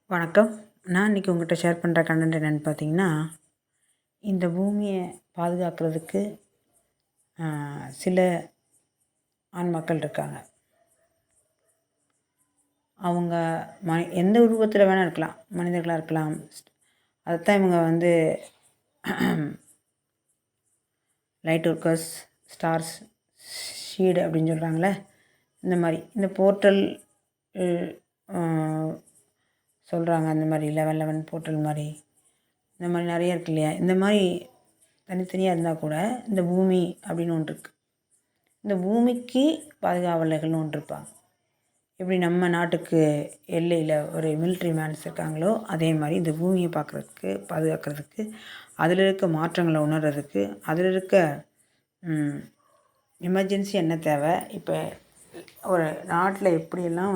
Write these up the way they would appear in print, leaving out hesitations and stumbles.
வணக்கம். நான் இன்றைக்கி உங்கள்கிட்ட ஷேர் பண்ணுற கண்டென்ட் என்னென்னு பார்த்தீங்கன்னா, இந்த பூமியை பாதுகாக்கிறதுக்கு சில ஆண் மக்கள் இருக்காங்க. அவங்க எந்த உருவத்தில் வேணால் இருக்கலாம், மனிதர்களாக இருக்கலாம். அதைத்தான் இவங்க லைட் ஒர்க்கர்ஸ், ஸ்டார்ஸ் ஷீடு அப்படின்னு சொல்கிறாங்களே, இந்த மாதிரி இந்த போர்ட்டல் சொல்கிறாங்க. அந்த மாதிரி 11 போர்ட்டல் மாதிரி இந்த மாதிரி நிறைய இருக்கு இல்லையா. இந்த மாதிரி தனித்தனியாக இருந்தால் கூட இந்த பூமி அப்படின்னு ஒன்று இருக்குது. இந்த பூமிக்கு பாதுகாவலர்கள்னு ஒன்று இருப்பாங்க. எப்படி நம்ம நாட்டுக்கு எல்லையில் ஒரு மிலிட்ரி மேன்ஸ் இருக்காங்களோ, அதே மாதிரி இந்த பூமியை பார்க்குறதுக்கு, பாதுகாக்கிறதுக்கு, அதில் இருக்க மாற்றங்களை உணர்றதுக்கு, அதில் இருக்க எமர்ஜென்சி என்ன தேவை, இப்போ ஒரு நாட்டில் எப்படியெல்லாம்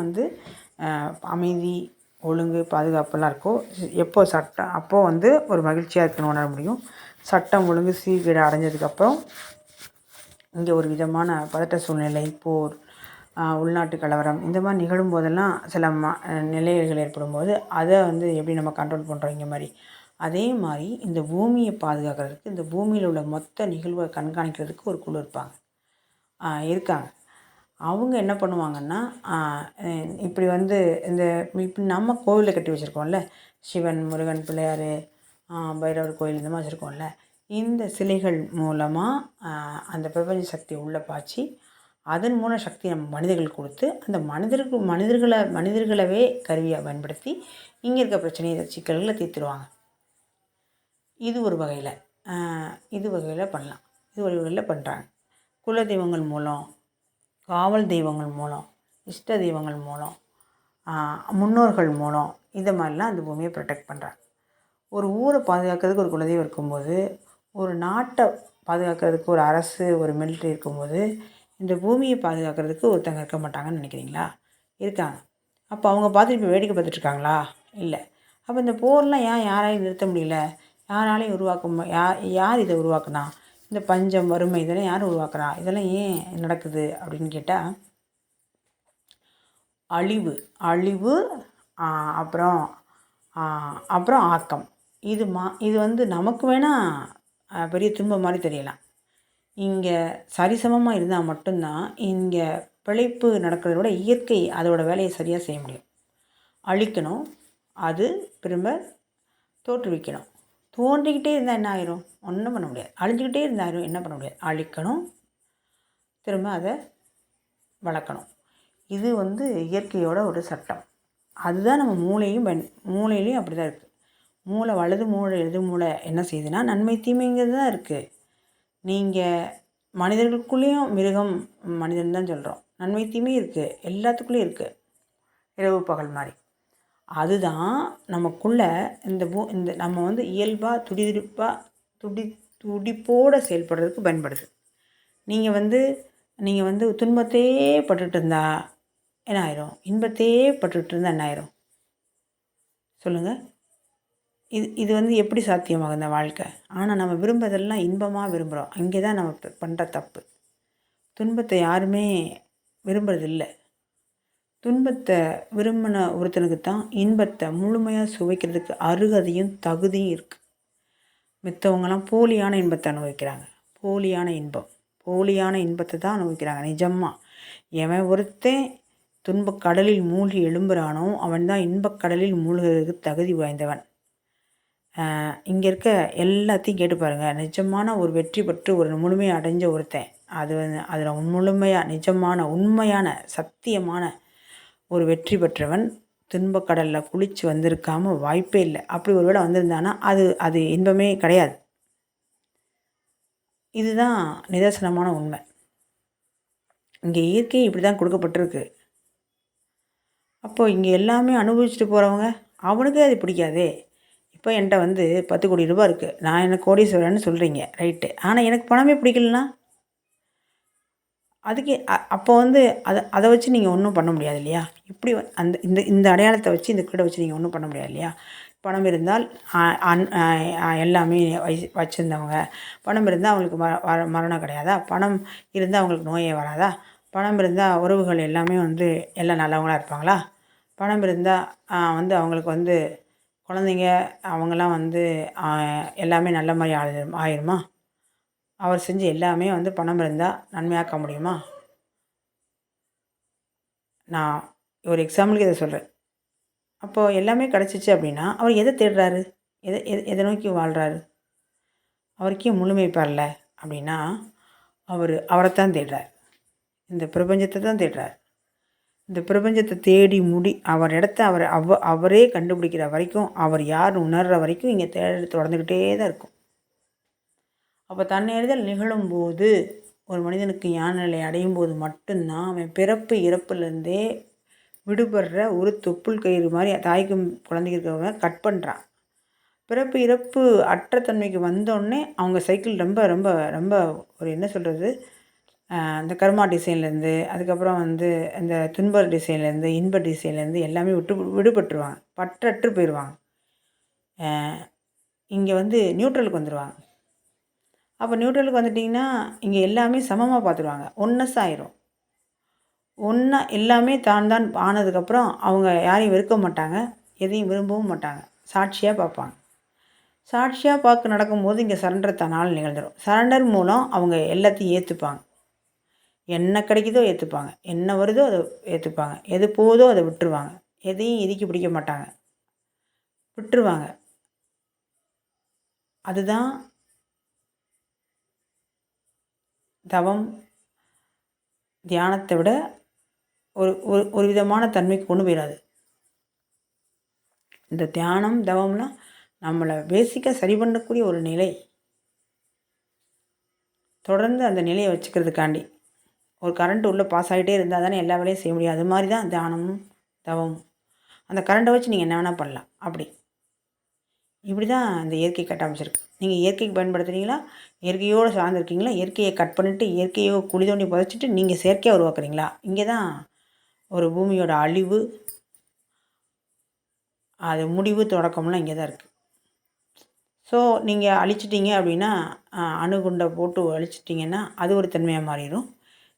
அமைதி, ஒழுங்கு, பாதுகாப்பெல்லாம் இருக்கோ, எப்போ சட்டம் அப்போது ஒரு மகிழ்ச்சியாக இருக்குன்னு உணர முடியும். சட்டம் ஒழுங்கு சீர்கேடு அடைஞ்சதுக்கப்புறம் இங்கே ஒரு விதமான பதட்ட சூழ்நிலை, போர், உள்நாட்டு கலவரம் இந்த மாதிரி நிகழும் போதெல்லாம் சில நிலைகள் ஏற்படும் போது அதை எப்படி நம்ம கண்ட்ரோல் பண்ணுறோம் இங்கே மாதிரி, அதே மாதிரி இந்த பூமியை பாதுகாக்கிறதுக்கு, இந்த பூமியில் உள்ள மொத்த நிகழ்வை கண்காணிக்கிறதுக்கு ஒரு குழு இருக்காங்க. அவங்க என்ன பண்ணுவாங்கன்னா, இப்படி இந்த இப்படி நம்ம கோவிலில் கட்டி வச்சுருக்கோம்ல, சிவன், முருகன், பிள்ளையார், பைரவர் கோயில் இந்த மாதிரி வச்சுருக்கோம்ல, இந்த சிலைகள் மூலமாக அந்த பிரபஞ்ச சக்தியை உள்ளே பாய்ச்சி, அதன் மூலம் சக்தி நம்ம மனிதர்கள் கொடுத்து, அந்த மனிதர்களவே கருவியாக பயன்படுத்தி இங்கே இருக்க பிரச்சனையை, சிக்கல்களை தீர்த்துருவாங்க. இது ஒரு வகையில் பண்ணலாம். இது ஒரு வகையில் பண்ணுறாங்க. குலதெய்வங்கள் மூலம், காவல் தெய்வங்கள் மூலம், இஷ்ட தெய்வங்கள் மூலம், முன்னோர்கள் மூலம், இந்த மாதிரிலாம் அந்த பூமியை ப்ரொடெக்ட் பண்ணுறாங்க. ஒரு ஊரை பாதுகாக்கிறதுக்கு ஒரு குலதெய்வம் இருக்கும்போது, ஒரு நாட்டை பாதுகாக்கிறதுக்கு ஒரு அரசு, ஒரு மிலிட்ரி இருக்கும்போது, இந்த பூமியை பாதுகாக்கிறதுக்கு ஒருத்தங்க இருக்க மாட்டாங்கன்னு நினைக்கிறீங்களா? இருக்காங்க. அப்போ அவங்க பார்த்துட்டு இப்போ வேடிக்கை பார்த்துட்ருக்காங்களா? இல்லை. அப்போ இந்த போர்லாம் யாராலையும் நிறுத்த முடியல? யாராலையும் யார் இதை உருவாக்குனா? இந்த பஞ்சம், வறுமை இதெல்லாம் யார் உருவாக்குறா? இதெல்லாம் ஏன் நடக்குது அப்படின்னு கேட்டால், அழிவு அப்புறம் ஆக்கம். இது நமக்கு வேணால் பெரிய துன்பம் மாதிரி தெரியலாம். இங்கே சரிசமமாக இருந்தால் மட்டும்தான் இங்கே பிழைப்பு நடக்கிறத விட இயற்கை அதோடய வேலையை சரியாக செய்ய முடியும். அழிக்கணும், அது திரும்ப தோற்றுவிக்கணும். தோன்றிக்கிட்டே இருந்தால் என்ன ஆயிரும்? ஒன்றும் பண்ண முடியாது. அழிஞ்சிக்கிட்டே இருந்தாலும் என்ன பண்ண முடியாது? அழிக்கணும், திரும்ப அதை வளர்க்கணும். இது இயற்கையோட ஒரு சட்டம். அதுதான் நம்ம மூளையிலையும் அப்படி தான் இருக்குது. மூளை வலது மூளை இடது மூளை என்ன செய்யுதுன்னா, நன்மை தீமைங்கிறது தான் இருக்குது. நீங்கள் மனிதர்களுக்குள்ளேயும் மிருகம் மனிதன் தான் சொல்கிறோம். நன்மை தீமை இருக்குது, எல்லாத்துக்குள்ளேயும் இருக்குது, இரவு பகல் மாதிரி. அதுதான் நமக்குள்ளே இந்த நம்ம இயல்பாக துடிப்போடு செயல்படுறதுக்கு பயன்படுது. நீங்கள் துன்பத்தையே பட்டுட்டு இருந்தால் என்ன ஆயிரும்? இன்பத்தையே பட்டுட்டு இருந்தால் என்ன ஆயிரும்? சொல்லுங்கள். இது எப்படி சாத்தியமாகும் இந்த வாழ்க்கை? ஆனால் நம்ம விரும்புறதெல்லாம் இன்பமாக விரும்புகிறோம். அங்கே தான் நம்ம பண்ணுற தப்பு. துன்பத்தை யாருமே விரும்புறதில்லை. துன்பத்தை விரும்பின ஒருத்தனுக்கு தான் இன்பத்தை முழுமையாக சுவைக்கிறதுக்கு அருகதையும் தகுதியும் இருக்குது. மித்தவங்களாம் போலியான இன்பத்தை அனுபவிக்கிறாங்க. போலியான இன்பத்தை தான் அனுபவிக்கிறாங்க. நிஜமாக எவன் ஒருத்தன் துன்பக்கடலில் மூழ்கி எழும்புறானோ அவன் தான் இன்பக்கடலில் மூழ்கிறதுக்கு தகுதி வாய்ந்தவன். இங்கே இருக்க எல்லாத்தையும் கேட்டு பாருங்கள். நிஜமான ஒரு வெற்றி பெற்று ஒரு முழுமையை அடைஞ்ச ஒருத்தன், அதில் முழுமையாக நிஜமான உண்மையான சத்தியமான ஒரு வெற்றி பெற்றவன் துன்பக்கடலில் குளித்து வந்திருக்காமல் வாய்ப்பே இல்லை. அப்படி ஒரு வேளை வந்திருந்தானா அது இன்பமே கிடையாது. இதுதான் நிதர்சனமான உண்மை. இங்கே இயற்கை இப்படி தான் கொடுக்கப்பட்டிருக்கு. அப்போது இங்கே எல்லாமே அனுபவிச்சுட்டு போகிறவங்க அவனுக்கே அது பிடிக்காதே. இப்போ என்கிட்ட 10 கோடி ரூபா இருக்குது, நான் எனக்கு கோடீஸ்வரன்னு சொல்கிறீங்க, ரைட்டு. ஆனால் எனக்கு பணமே பிடிக்கலனா அதுக்கு அப்போ அதை வச்சு நீங்கள் ஒன்றும் பண்ண முடியாது இல்லையா? இப்படி இந்த அடையாளத்தை வச்சு, இந்த கிரீடை வச்சு நீங்கள் ஒன்றும் பண்ண முடியாது இல்லையா? பணம் இருந்தால் எல்லாமே வச்சுருந்தவங்க, பணம் இருந்தால் அவங்களுக்கு மரணம் கிடையாதா? பணம் இருந்தால் அவங்களுக்கு நோயே வராதா? பணம் இருந்தால் உறவுகள் எல்லாமே எல்லாம் நல்லவங்களாக இருப்பாங்களா? பணம் இருந்தால் வந்து அவங்களுக்கு வந்து குழந்தைங்க அவங்களாம் வந்து எல்லாமே நல்ல மாதிரி ஆயிடுமா? அவர் செஞ்ச எல்லாமே வந்து பணம் இருந்தால் நன்மையாக்க முடியுமா? நான் ஒரு எக்ஸாம்பிளுக்கு இதை சொல்கிறேன். அப்போது எல்லாமே கிடச்சிச்சு அப்படின்னா அவர் எதை தேடுறாரு? எதை எதை எதை நோக்கி வாழ்கிறாரு? அவருக்கே முழுமை பெறல அப்படின்னா அவரைத்தான் தேடுறார். இந்த பிரபஞ்சத்தை தான் தேடுறார். இந்த பிரபஞ்சத்தை தேடி அவர் இடத்த அவரே கண்டுபிடிக்கிற வரைக்கும், அவர் யார் உணர்கிற வரைக்கும் இங்கே தொடர்ந்துக்கிட்டே தான் இருக்கும். அப்போ தன்னறிதல் நிகழும்போது ஒரு மனிதனுக்கு ஞான நிலை அடையும் போது மட்டும்தான் அவன் பிறப்பு இறப்புலேருந்தே விடுபடுற ஒரு தொப்புள் கயிறு மாதிரி தாய்க்கும் குழந்தைக்கு இருக்கிறவங்க கட் பண்ணுறான். பிறப்பு இறப்பு அற்ற தன்மைக்கு வந்தோடனே அவங்க சைக்கிள் ரொம்ப ரொம்ப ரொம்ப ஒரு என்ன சொல்கிறது, இந்த கர்மா டிசைன்லேருந்து அதுக்கப்புறம் வந்து இந்த துன்ப டிசைன்லேருந்து இன்ப டிசைன்லேருந்து எல்லாமே விடுபட்டுருவாங்க. பற்றற்று போயிடுவாங்க. இங்கே வந்து நியூட்ரலுக்கு வந்துடுவாங்க. அப்போ நியூட்ரலுக்கு வந்துட்டிங்கன்னா இங்கே எல்லாமே சமமாக பார்த்துருவாங்க. ஒன்னஸ் ஆயிரும். ஒன்றா எல்லாமே தான் ஆனதுக்கப்புறம் அவங்க யாரையும் வெறுக்க மாட்டாங்க, எதையும் விரும்பவும் மாட்டாங்க. சாட்சியாக பார்ப்பாங்க. சாட்சியாக பார்க்க நடக்கும்போது இங்கே சரண்டர் தன்னால் நிகழ்ந்துடும். சரண்டர் மூலம் அவங்க எல்லாத்தையும் ஏற்றுப்பாங்க. என்ன கிடைக்குதோ ஏற்றுப்பாங்க, என்ன வருதோ அதை ஏற்றுப்பாங்க, எது போதோ அதை விட்டுருவாங்க. எதையும் இறுக்கி பிடிக்க மாட்டாங்க, விட்டுருவாங்க. அதுதான் தவம். தியானத்தை விட ஒரு ஒரு விதமான தன்மைக்கு கொண்டு போயிடாது. இந்த தியானம் தவம்லாம் நம்மளை பேசிக்காக சரி பண்ணக்கூடிய ஒரு நிலை. தொடர்ந்து அந்த நிலையை வச்சுக்கிறதுக்காண்டி ஒரு கரண்ட் உள்ளே பாஸ் ஆகிட்டே இருந்தால் தானே எல்லா வேலையும் செய்ய முடியும். அது மாதிரி தான் தியானமும் தவமும். அந்த கரண்ட்டை வச்சு நீங்கள் என்ன வேணால் பண்ணலாம். இப்படி தான் இந்த இயற்கை கட்டமைச்சிருக்கு. நீங்கள் இயற்கைக்கு பயன்படுத்துகிறீங்களா, இயற்கையோடு சார்ந்திருக்கீங்களா, இயற்கையை கட் பண்ணிவிட்டு இயற்கையோ குழி தோண்டி புதைச்சிட்டு நீங்கள் செயற்கையாக உருவாக்குறீங்களா? இங்கே தான் ஒரு பூமியோட அழிவு, அது முடிவு தொடக்கம்லாம் இங்கே தான் இருக்குது. ஸோ நீங்கள் அழிச்சிட்டிங்க அப்படின்னா, அணுகுண்டை போட்டு அழிச்சிட்டிங்கன்னா அது ஒரு தன்மையாக மாறிடும்.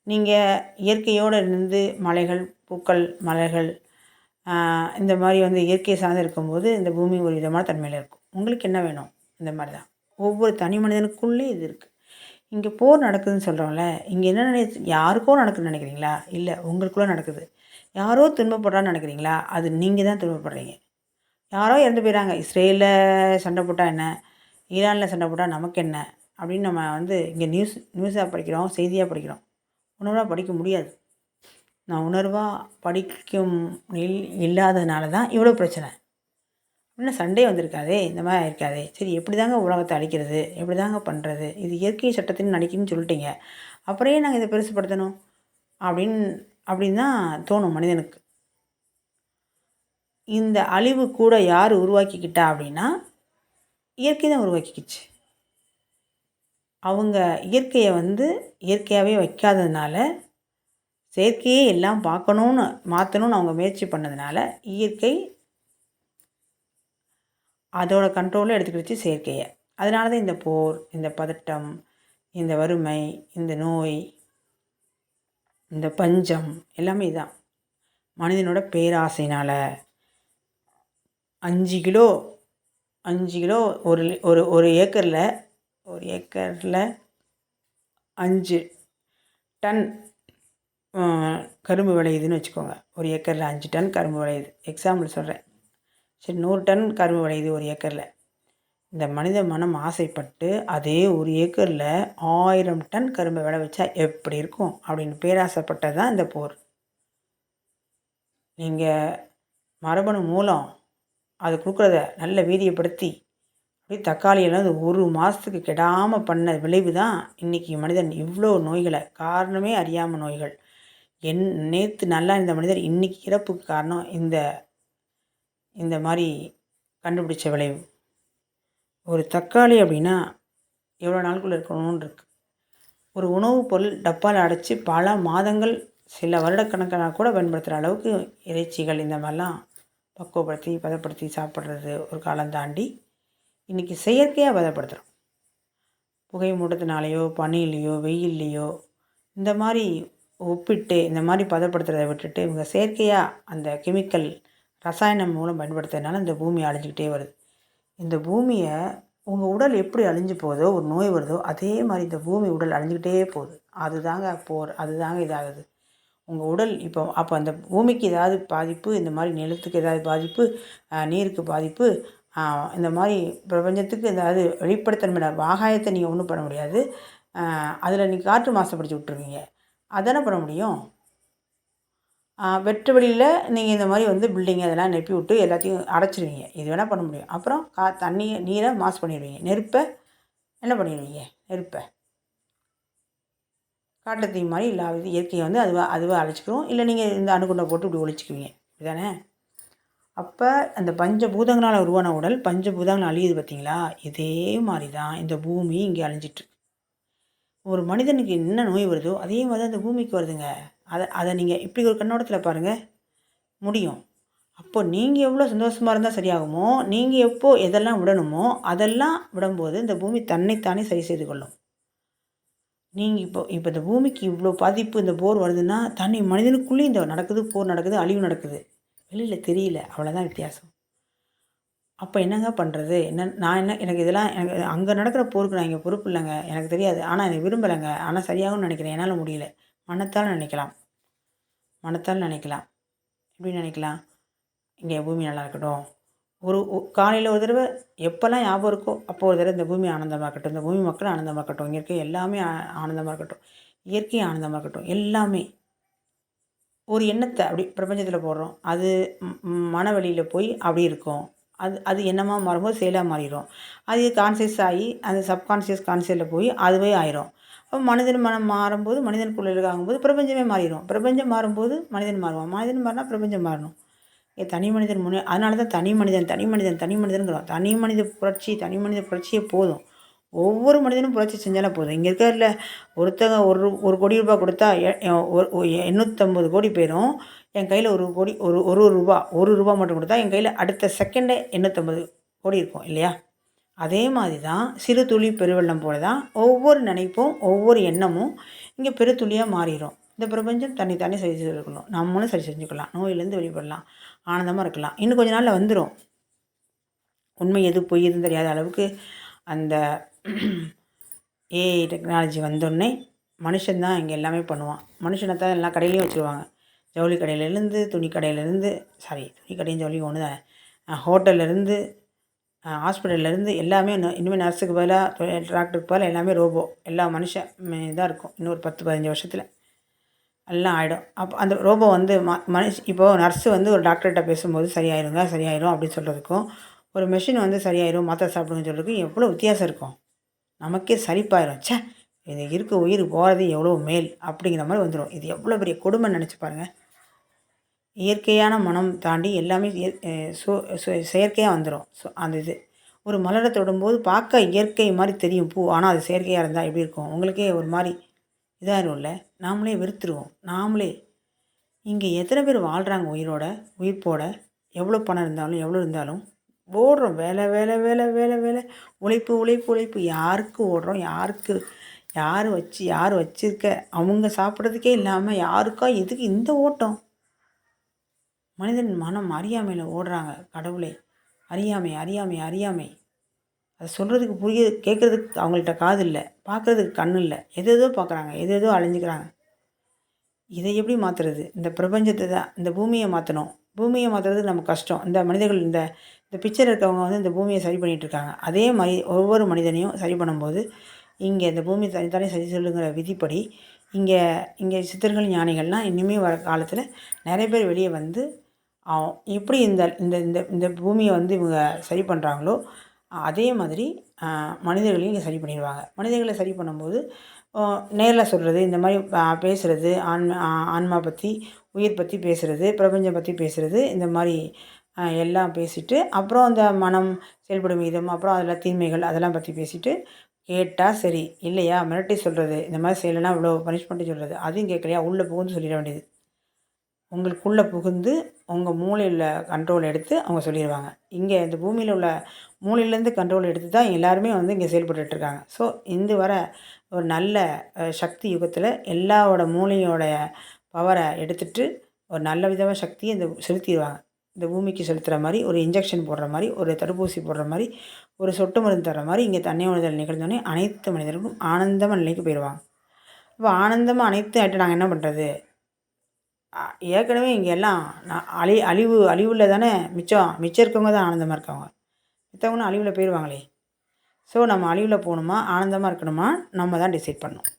நீங்கள் இயற்கையோடு இருந்து மலைகள், பூக்கள், மலர்கள் இந்த மாதிரி வந்து இயற்கையை சார்ந்து இருக்கும்போது இந்த பூமி ஒரு விதமான தன்மையில் இருக்கும். உங்களுக்கு என்ன வேணும்? இந்த மாதிரி தான் ஒவ்வொரு தனி மனிதனுக்குள்ளே இது இருக்குது. இங்கே போர் நடக்குதுன்னு சொல்கிறோம்ல, இங்கே என்ன யாருக்கோ நடக்குதுன்னு நினைக்கிறீங்களா? இல்லை, உங்களுக்குள்ளே நடக்குது. யாரோ துன்பப்படுறான்னு நினைக்கிறீங்களா? அது நீங்கள் தான் துன்பப்படுறீங்க. யாரோ இறந்து போயிடறாங்க. இஸ்ரேலில் சண்டை போட்டால் என்ன, ஈரானில் சண்டை போட்டால் நமக்கு என்ன அப்படின்னு நம்ம வந்து இங்கே நியூஸாக படிக்கிறோம், செய்தியாக படிக்கிறோம். உணர்வாக படிக்க முடியாது. நான் உணர்வாக படிக்கும் இல்லாததுனால தான் இவ்வளோ பிரச்சனை. அப்படின்னா சண்டே வந்திருக்காதே, இந்த மாதிரி இருக்காதே. சரி, எப்படி தாங்க உலகத்தை அழிக்கிறது, எப்படி தாங்க பண்ணுறது, இது இயற்கை சட்டத்தின் நடிக்குன்னு சொல்லிட்டீங்க, அப்புறம் நாங்கள் இதை பெருசுப்படுத்தணும் அப்படின்னு தான் தோணும் மனிதனுக்கு. இந்த அழிவு கூட யார் உருவாக்கிக்கிட்டா அப்படின்னா இயற்கை தான் உருவாக்கிக்கிச்சு. அவங்க இயற்கையை வந்து இயற்கையாகவே வைக்காததுனால, செயற்கையே எல்லாம் பார்க்கணுன்னு மாற்றணும்னு அவங்க முயற்சி பண்ணதுனால இயற்கை அதோட கண்ட்ரோலில் எடுத்துக்கிடுச்சு செயற்கையை. அதனால தான் இந்த போர், இந்த பதட்டம், இந்த வறுமை, இந்த நோய், இந்த பஞ்சம் எல்லாமே இதான் மனிதனோட பேராசைனால். 5 கிலோ ஒரு ஒரு ஒரு ஏக்கரில் 5 டன் கரும்பு விளையுதுன்னு வச்சுக்கோங்க. ஒரு ஏக்கரில் 5 டன் கரும்பு விளையுது, எக்ஸாம்பிள் சொல்கிறேன். சரி, 100 டன் கரும்பு விளையுது ஒரு ஏக்கரில். இந்த மனித மனம் ஆசைப்பட்டு அதே ஒரு ஏக்கரில் 1000 டன் கரும்பை விளை வச்சா எப்படி இருக்கும் அப்படின்னு பேராசைப்பட்டது தான் இந்த போர். நீங்கள் மரபணு மூலம் அது கொடுக்குறத நல்ல வீரியப்படுத்தி அப்படியே தக்காளியெல்லாம் அது ஒரு மாதத்துக்கு கெடாமல் பண்ண விளைவு தான் இன்றைக்கி மனிதன் இவ்வளோ நோய்களை, காரணமே அறியாமல் நோய்கள். நேற்று நல்லா இருந்த மனிதர் இன்றைக்கி இறப்புக்கு காரணம் இந்த மாதிரி கண்டுபிடிச்ச விளைவு. ஒரு தக்காளி அப்படின்னா எவ்வளோ நாளுக்குள்ளே இருக்கணும்னு இருக்குது. ஒரு உணவுப் பொருள் டப்பாவில் அடைச்சி பல மாதங்கள், சில வருடக்கணக்கான கூட பயன்படுத்துகிற அளவுக்கு இறைச்சிகள் இந்த மாதிரிலாம் பக்குவப்படுத்தி பதப்படுத்தி சாப்பிட்றது ஒரு காலம் தாண்டி இன்றைக்கி செயற்கையாக பதப்படுத்துகிறோம். புகை மூட்டத்தினாலேயோ, பனிலேயோ, வெயில்லையோ இந்த மாதிரி ஒப்பிட்டு இந்த மாதிரி பதப்படுத்துறதை விட்டுட்டு இவங்க செயற்கையாக அந்த கெமிக்கல் ரசாயனம் மூலம் பயன்படுத்துறதுனால இந்த பூமி அழிஞ்சிக்கிட்டே வருது. இந்த பூமியை உங்கள் உடல் எப்படி அழிஞ்சு போகுதோ, ஒரு நோய் வருதோ, அதே மாதிரி இந்த பூமி உடல் அழிஞ்சிக்கிட்டே போகுது. அதுதாங்க இதாகுது. உங்கள் உடல் அப்போ அந்த பூமிக்கு ஏதாவது பாதிப்பு, இந்த மாதிரி நிலத்துக்கு ஏதாவது பாதிப்பு, நீருக்கு பாதிப்பு, இந்த மாதிரி பிரபஞ்சத்துக்கு ஏதாவது வெளிப்படுத்தணும்னா ஆகாயத்தை நீங்கள் ஒன்றும் பண்ண முடியாது. அதில் நீங்கள் காற்று மாசுபடுத்தி விட்ருவீங்க. அதானே பண்ண முடியும். வெற்று வெளியில் நீங்கள் இந்த மாதிரி பில்டிங் அதெல்லாம் நெப்பி விட்டு எல்லாத்தையும் அடைச்சிருவீங்க. இது வேணால் பண்ண முடியும். அப்புறம் நீரை மாசு பண்ணிடுவீங்க. நெருப்பை என்ன பண்ணிடுவீங்க? நெருப்பை காட்டுத்தீ மாதிரி இல்லாத இயற்கையை அதுவாக அழைச்சிக்கிறோம். இல்லை நீங்கள் இந்த அணுகுண்டை போட்டு இப்படி ஒழிச்சிக்குவீங்க. இதுதானே? அப்போ அந்த பஞ்சபூதங்களால் உருவான உடல் பஞ்சபூதங்கள் அழியுது பார்த்தீங்களா? இதே மாதிரி தான் இந்த பூமி இங்கே அழிஞ்சிட்டு. ஒரு மனிதனுக்கு என்ன நோய் வருதோ அதே மாதிரி தான் அந்த பூமிக்கு வருதுங்க. அதை நீங்கள் இப்படி ஒரு கண்ணோட்டத்தில் பாருங்கள், முடியும். அப்போ நீங்கள் எவ்வளோ சந்தோஷமாக இருந்தால் சரியாகுமோ, நீங்கள் எதெல்லாம் விடணுமோ அதெல்லாம் விடும்போது இந்த பூமி தன்னைத்தானே சரி செய்து கொள்ளும். நீங்கள் இப்போ இந்த பூமிக்கு இவ்வளோ பாதிப்பு, இந்த போர் வருதுன்னா தனி மனிதனுக்குள்ளேயும் இந்த நடக்குது, போர் நடக்குது, அழிவு நடக்குது. வெளியில் தெரியல, அவ்வளோதான் வித்தியாசம். அப்போ என்னங்க பண்ணுறது? எனக்கு இதெல்லாம் அங்கே நடக்கிற போருக்கு நான் இங்கே பொறுப்பு இல்லைங்க, எனக்கு தெரியாது. ஆனால் எனக்கு விரும்பலைங்க, ஆனால் சரியாகும்னு நினைக்கிறேன். என்னால் முடியல. மனத்தால் நினைக்கலாம். எப்படி நினைக்கலாம்? இங்கே பூமி நல்லா இருக்கட்டும். காலையில் ஒரு தடவை எப்போல்லாம் ஞாபகம் இருக்கோ அப்போ ஒரு தடவை இந்த பூமி ஆனந்தமாக இருக்கட்டும், இந்த பூமி மக்கள் ஆனந்தமாக இருக்கட்டும், இங்கே இருக்க எல்லாமே ஆனந்தமாக இருக்கட்டும், இயற்கை ஆனந்தமாக இருக்கட்டும், எல்லாமே ஒரு எண்ணத்தை அப்படி பிரபஞ்சத்தில் போடுறோம். அது மனவெளியில் போய் அப்படி இருக்கும். அது எண்ணமாக மாறும்போது செயலாக மாறிடும். அது கான்சியஸ் ஆகி அந்த கான்சியஸில் போய் அதுவே ஆயிரும். அப்போ மனிதன் மனம் மாறும்போது, மனிதனுக்குள்ளே ஆகும்போது பிரபஞ்சமே மாறிடும். பிரபஞ்சம் மாறும்போது மனிதன் மாறுவான். மனிதன் மாறினா பிரபஞ்சம் மாறணும். தனி மனிதன் அதனால தான் தனி மனிதனுங்கிறோம். தனி மனித புரட்சியே போதும். ஒவ்வொரு மனிதனும் புரட்சி செஞ்சாலும் போதும். இங்கே இருக்கிறதுல ஒருத்தங்க ஒரு கோடி ரூபாய் கொடுத்தா 850 கோடி பேரும் என் கையில் ஒரு ரூபா மட்டும் கொடுத்தா என் கையில் அடுத்த செகண்டே 850 கோடி இருக்கும் இல்லையா? அதே மாதிரி தான் சிறு துளி பெருவெள்ளம் போல தான் ஒவ்வொரு நினைப்பும் ஒவ்வொரு எண்ணமும் இங்கே பெருத்துளியாக மாறிடும். இந்த பிரபஞ்சம் தன்னை சரி செஞ்சுக்கணும். நம்மளும் சரி செஞ்சுக்கலாம். நோயிலேருந்து வெளிப்படலாம். ஆனந்தமாக இருக்கலாம். இன்னும் கொஞ்ச நாளில் வந்துடும். உண்மை எது பொய் எதுன்னு தெரியாத அளவுக்கு அந்த ஏஐ டெக்னாலஜி வந்தோடனே மனுஷன்தான் இங்கே எல்லாமே பண்ணுவான். மனுஷனை தான் எல்லா கடையிலையும் வச்சுருவாங்க. ஜவுளி கடையிலேருந்து துணி கடையும் ஜவுளியும் ஒன்று தானே. ஹோட்டல்லேருந்து ஹாஸ்பிட்டல்லேருந்து எல்லாமே இனிமேல் நர்ஸுக்கு பதிலாக டாக்டருக்கு பதிலாக எல்லாமே ரோபோ. எல்லா மனுஷன் இதாக இருக்கும். இன்னொரு 10-15 வருஷத்தில் எல்லாம் ஆகிடும். அப்போ அந்த ரோபோ இப்போது நர்ஸு ஒரு டாக்டர்கிட்ட பேசும்போது சரியாயிரும் அப்படின்னு சொல்கிறதுக்கும், ஒரு மெஷின் சரியாயிரும் மாத்திரை சாப்பிடுங்கன்னு சொல்கிறதுக்கும் எவ்வளோ வித்தியாசம் இருக்கும். நமக்கே சலிப்பாயிரும். இது இருக்க உயிர் போகிறது எவ்வளோ மேல் அப்படிங்கிற மாதிரி வந்துடும். இது எவ்வளோ பெரிய கொடுமை நினச்சி பாருங்கள். இயற்கையான மனம் தாண்டி எல்லாமே செயற்கையாக வந்துடும். அந்த இது ஒரு மலரை தொடும்போது பார்க்க இயற்கை மாதிரி தெரியும் பூ, ஆனால் அது செயற்கையாக இருந்தால் எப்படி இருக்கும்? உங்களுக்கே ஒரு மாதிரி இதாகிடும்ல. நாமளே வெறுத்துருவோம். இங்கே எத்தனை பேர் வாழ்கிறாங்க உயிர்ப்போட எவ்வளோ பணம் இருந்தாலும் ஓடுறோம். வேலை உழைப்பு. யாருக்கு ஓடுறோம்? யார் வச்சிருக்க அவங்க சாப்பிட்றதுக்கே இல்லாமல் யாருக்கா எதுக்கு இந்த ஓட்டம்? மனிதன் மனம் அறியாமையில் ஓடுறாங்க. கடவுளே, அறியாமை. அதை சொல்கிறதுக்கு கேட்குறதுக்கு அவங்கள்ட்ட காது இல்லை, பார்க்குறதுக்கு கண் இல்லை. எதேதோ பார்க்குறாங்க, எதேதோ அழிஞ்சிக்கிறாங்க. இதை எப்படி மாற்றுறது? இந்த பிரபஞ்சத்தை தான், இந்த பூமியை மாற்றணும். பூமியை மாற்றுறதுக்கு நமக்கு கஷ்டம். இந்த மனிதர்கள் இந்த பிக்சர் இருக்கவங்க இந்த பூமியை சரி பண்ணிகிட்ருக்காங்க. அதே மாதிரி ஒவ்வொரு மனிதனையும் சரி பண்ணும்போது இங்கே இந்த பூமி தனித்தானே சரி சொல்லுங்கிற விதிப்படி இங்கே சித்தர்கள் ஞானிகள்லாம் இனிமேல் வர காலத்தில் நிறைய பேர் வெளியே எப்படி இந்த இந்த இந்த இந்த பூமியை இவங்க சரி பண்ணுறாங்களோ அதே மாதிரி மனிதர்களையும் இங்கே சரி பண்ணிடுவாங்க. மனிதர்களை சரி பண்ணும்போது நேரில் சொல்கிறது, இந்த மாதிரி பேசுகிறது, ஆன்மா பற்றி உயிர் பற்றி பேசுகிறது, பிரபஞ்சம் பற்றி பேசுகிறது, இந்த மாதிரி எல்லாம் பேசிவிட்டு அப்புறம் அந்த மனம் செயல்படும் விதம், அப்புறம் அதில் தீமைகள் அதெல்லாம் பற்றி பேசிவிட்டு கேட்டால் சரி, இல்லையா மிரட்டி சொல்கிறது, இந்த மாதிரி செய்யலைன்னா இவ்வளோ பனிஷ்மெண்ட்டு சொல்கிறது, அதையும் கேட்கலையா உள்ளே புகுந்து சொல்லிட வேண்டியது. உங்களுக்குள்ளே புகுந்து உங்கள் மூளையில் கண்ட்ரோல் எடுத்து அவங்க சொல்லிடுவாங்க. இங்கே இந்த பூமியில் உள்ள மூளையிலேருந்து கண்ட்ரோல் எடுத்து தான் எல்லாருமே இங்கே செயல்பட்டுருக்காங்க. ஸோ இந்த வர ஒரு நல்ல சக்தி யுகத்தில் எல்லாரோட மூளையோடைய பவரை எடுத்துகிட்டு ஒரு நல்ல விதமாக சக்தியை செலுத்திடுவாங்க. இந்த பூமிக்கு செலுத்துகிற மாதிரி, ஒரு இன்ஜெக்ஷன் போடுற மாதிரி, ஒரு தடுப்பூசி போடுற மாதிரி, ஒரு சொட்டு மருந்து தர்ற மாதிரி இங்கே தன்னை உணர்தல் நிகழ்ந்தோடனே அனைத்து மனிதர்களும் ஆனந்தமான நிலைக்கு போயிடுவாங்க. இப்போ ஆனந்தமாக அனைத்து ஆகிட்டு நாங்கள் என்ன பண்ணுறது? ஏற்கனவே இங்கே எல்லாம் அழிவில் தானே மிச்சம் இருக்கவங்க தான் ஆனந்தமாக இருக்காங்க. மித்தவங்களும் அழிவில் போயிடுவாங்களே. ஸோ நம்ம அழிவில் போகணுமா ஆனந்தமாக இருக்கணுமா நம்ம தான் டிசைட் பண்ணணும்.